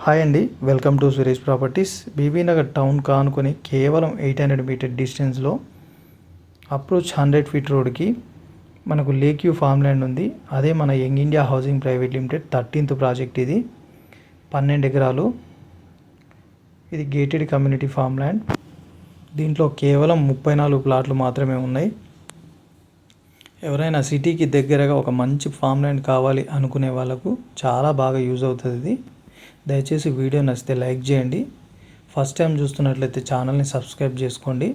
Hi అండి, welcome to Suresh properties. Bibinagar town కానుకొని కేవలం 800 మీటర్ డిస్టెన్స్లో అప్రోచ్ 100 ఫీట్ రోడ్కి మనకు లేక్ వ్యూ ఫామ్ ల్యాండ్ ఉంది. అదే మన young India housing private limited 13th project. ఇది 12 ఎకరాలు. ఇది గేటెడ్ కమ్యూనిటీ ఫామ్ ల్యాండ్. దీంట్లో కేవలం 34 ప్లాట్లు మాత్రమే ఉన్నాయి. ఎవరైనా సిటీకి దగ్గరగా ఒక మంచి ఫామ్ ల్యాండ్ కావాలి అనుకునే వాళ్ళకు చాలా బాగా యూజ్ అవుతుంది ఇది. దయచేసి వీడియో నచ్చితే లైక్ చేయండి. ఫస్ట్ టైం చూస్తున్నట్లయితే ఛానల్ని సబ్స్క్రైబ్ చేసుకోండి.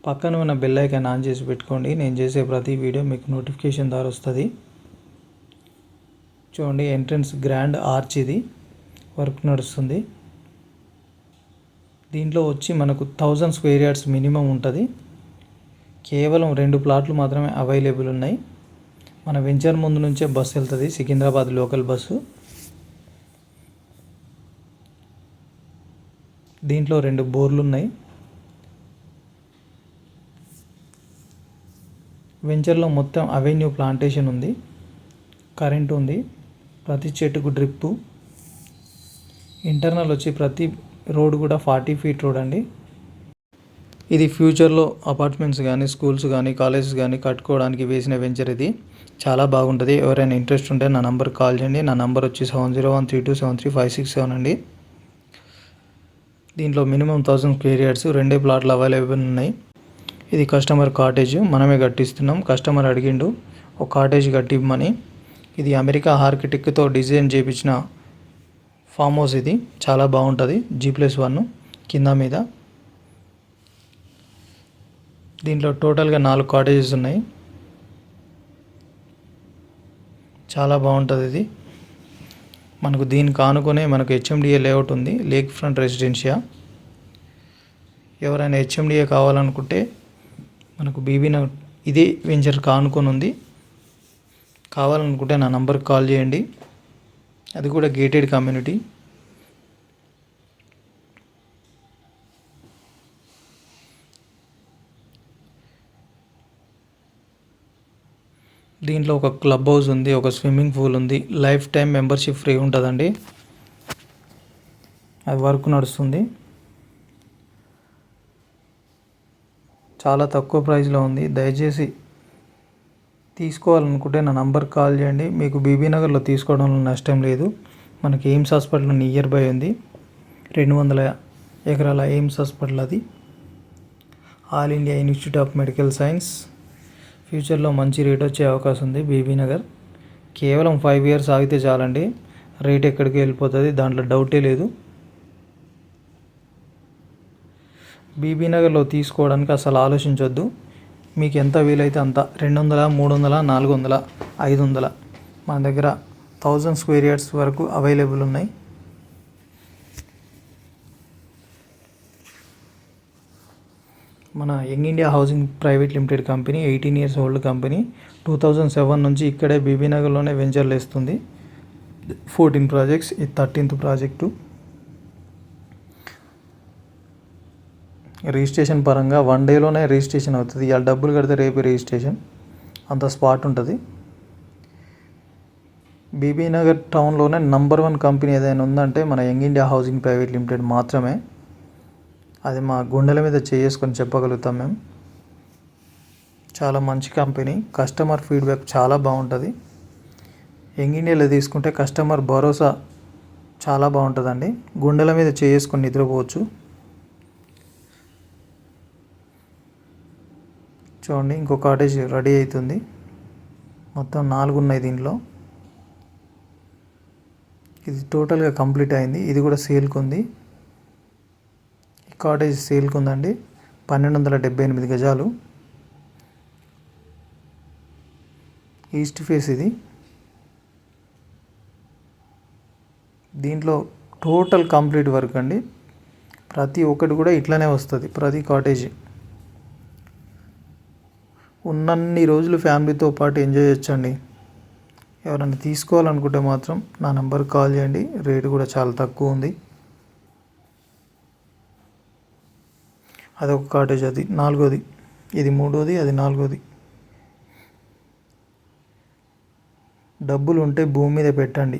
పక్కన ఉన్న బెల్ ఐకాన్ ఆన్ చేసి పెట్టుకోండి. నేను చేసే ప్రతి వీడియో మీకు నోటిఫికేషన్ ద్వారా వస్తుంది. చూడండి, ఎంట్రన్స్ గ్రాండ్ ఆర్చ్, ఇది వర్క్ నడుస్తుంది. దీంట్లో వచ్చి మనకు 1000 స్క్వేర్ యార్డ్స్ మినిమం ఉంటుంది. కేవలం 2 ప్లాట్లు మాత్రమే అవైలబుల్ ఉన్నాయి. మన వెంచర్ ముందు నుంచే బస్సు వెళ్తుంది, సికింద్రాబాద్ లోకల్ బస్సు. దీంట్లో 2 బోర్లు ఉన్నాయి. వెంచర్లో మొత్తం అవెన్యూ ప్లాంటేషన్ ఉంది, కరెంట్ ఉంది, ప్రతి చెట్టుకు డ్రిప్పు. ఇంటర్నల్ వచ్చి ప్రతి రోడ్ కూడా 40 ఫీట్ రోడ్ అండి. ఇది ఫ్యూచర్లో అపార్ట్మెంట్స్ కానీ, స్కూల్స్ కానీ, కాలేజెస్ కానీ కట్టుకోవడానికి వేసిన వెంచర్. ఇది చాలా బాగుంటుంది. ఎవరైనా ఇంట్రెస్ట్ ఉంటే నా నంబర్కి కాల్ చేయండి. నా నంబర్ వచ్చి 7013273567 అండి. దీంట్లో మినిమం 1000 స్క్వేర్ యార్డ్స్, 2 ప్లాట్లు అవైలబుల్ ఉన్నాయి. ఇది కస్టమర్ కాటేజ్, మనమే కట్టిస్తున్నాం. కస్టమర్ అడిగిండు ఒక కాటేజ్ కట్టిమ్మని. ఇది అమెరికా ఆర్కిటెక్ట్తో డిజైన్ చేయించిన ఫామ్ హౌస్. ఇది చాలా బాగుంటుంది, G+1 కింద మీద. దీంట్లో టోటల్గా 4 కాటేజెస్ ఉన్నాయి. చాలా బాగుంటుంది ఇది. మనకు దీనికి ఆనుకునే మనకు HMDA లేఅవుట్ ఉంది, లేక్ ఫ్రంట్ రెసిడెన్షియా. ఎవరైనా HMDA కావాలనుకుంటే మనకు బీబీనగర్ ఇదే వెంచర్ ఆనుకొని ఉంది. కావాలనుకుంటే నా నంబర్కి కాల్ చేయండి. అది కూడా గేటెడ్ కమ్యూనిటీ. దీంట్లో ఒక క్లబ్ హౌస్ ఉంది, ఒక స్విమ్మింగ్ పూల్ ఉంది. లైఫ్ టైం మెంబర్షిప్ ఫ్రీ ఉంటుందండి. అది వర్క్ నడుస్తుంది. చాలా తక్కువ ప్రైస్లో ఉంది. దయచేసి తీసుకోవాలనుకుంటే నా నంబర్కి కాల్ చేయండి. మీకు బీబీనగర్లో తీసుకోవడంలో నష్టం లేదు. మనకి ఎయిమ్స్ హాస్పిటల్ నియర్ బై ఉంది. 200 ఎకరాల ఎయిమ్స్ హాస్పిటల్. అది all India institute of medical science. ఫ్యూచర్లో మంచి రేట్ వచ్చే అవకాశం ఉంది. బీబీనగర్ కేవలం 5 ఇయర్స్ ఆగితే చాలండి, రేట్ ఎక్కడికి వెళ్ళిపోతుంది, దాంట్లో డౌటే లేదు. బీబీనగర్లో తీసుకోవడానికి అసలు ఆలోచించొద్దు. మీకు ఎంత వీలైతే అంత, 200, 300, 400, 500, మన దగ్గర 1000 స్క్వేర్ యార్డ్స్ వరకు అవైలబుల్ ఉన్నాయి. మన young India housing private limited company 18 years old company. 2007 నుంచి ఇక్కడే బీబీనగర్లోనే వెంచర్లు వేస్తుంది. 14 ప్రాజెక్ట్స్, ఇది 13th ప్రాజెక్టు. రిజిస్ట్రేషన్ పరంగా 1 డేలోనే రిజిస్ట్రేషన్ అవుతుంది. ఇవాళ డబ్బులు కడితే రేపు రిజిస్ట్రేషన్, అంత స్పాట్ ఉంటుంది. బీబీనగర్ టౌన్లోనే నంబర్ 1 కంపెనీ ఏదైనా ఉందంటే మన young India housing private limited మాత్రమే. అది మా గుండెల మీద చేసుకొని చెప్పగలుగుతాం మేము. చాలా మంచి కంపెనీ. కస్టమర్ ఫీడ్బ్యాక్ చాలా బాగుంటుంది. యంగ్ ఇండియాలో తీసుకుంటే కస్టమర్ భరోసా చాలా బాగుంటుందండి. గుండెల మీద చేసుకొని నిద్రపోవచ్చు. చూడండి, ఇంకో కాటేజ్ రెడీ అవుతుంది. మొత్తం 4 ఉన్నాయి దీంట్లో. ఇది టోటల్గా కంప్లీట్ అయింది. ఇది కూడా సేల్కి ఉంది. కాటేజ్ సేల్కి ఉందండి. 1278 గజాలు. ఈస్ట్ ఫేస్ ఇది. దీంట్లో టోటల్ కంప్లీట్ వర్క్ అండి. ప్రతి ఒక్కటి కూడా ఇట్లనే వస్తుంది, ప్రతి కాటేజ్. ఉన్నన్ని రోజులు ఫ్యామిలీతో పాటు ఎంజాయ్ చేయొచ్చండి. ఎవరైనా తీసుకోవాలనుకుంటే మాత్రం నా నెంబర్కి కాల్ చేయండి. రేటు కూడా చాలా తక్కువ ఉంది. అదొక కాటేజ్, అది 4వది. ఇది 3వది, అది 4వది. డబ్బులు ఉంటే భూమి మీద పెట్టండి.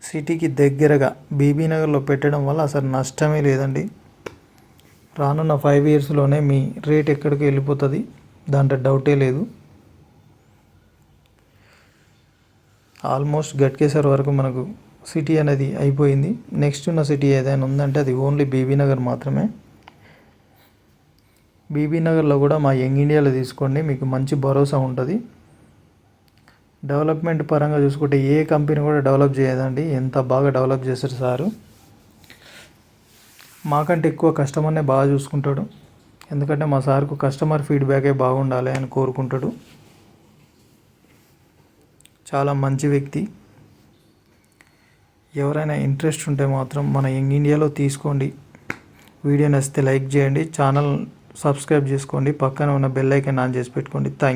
సిటీకి దగ్గరగా బీబీ నగర్లో పెట్టడం వల్ల అసలు నష్టమే లేదండి. రానున్న 5 ఇయర్స్లోనే మీ రేట్ ఎక్కడికి వెళ్ళిపోతుంది, దాంట్లో డౌటే లేదు. ఆల్మోస్ట్ గట్కేసర్ వరకు మనకు సిటీ అనేది అయిపోయింది. నెక్స్ట్ ఉన్న సిటీ ఏదైనా ఉందంటే అది ఓన్లీ బీబీ నగర్ మాత్రమే. బీబీ నగర్లో కూడా మా యంగ్ ఇండియాలో తీసుకోండి, మీకు మంచి భరోసా ఉంటుంది. డెవలప్మెంట్ పరంగా చూసుకుంటే ఏ కంపెనీ కూడా డెవలప్ చేయదండి, ఎంత బాగా డెవలప్ చేస్తారు సారు. మాకంటే ఎక్కువ కస్టమర్నే బాగా చూసుకుంటాడు, ఎందుకంటే మా సార్కు కస్టమర్ ఫీడ్బ్యాకే బాగుండాలి అని కోరుకుంటాడు. చాలా మంచి వ్యక్తి. ఎవరైనా ఇంట్రెస్ట్ ఉంటే మాత్రం మన యంగ్ ఇండియాలో తీసుకోండి. వీడియో నచ్చితే లైక్ చేయండి, ఛానల్ సబ్స్క్రైబ్ చేసుకోండి, పక్కన ఉన్న బెల్ ఐకాన్ ఆన్ చేసి పెట్టుకోండి. Thank you.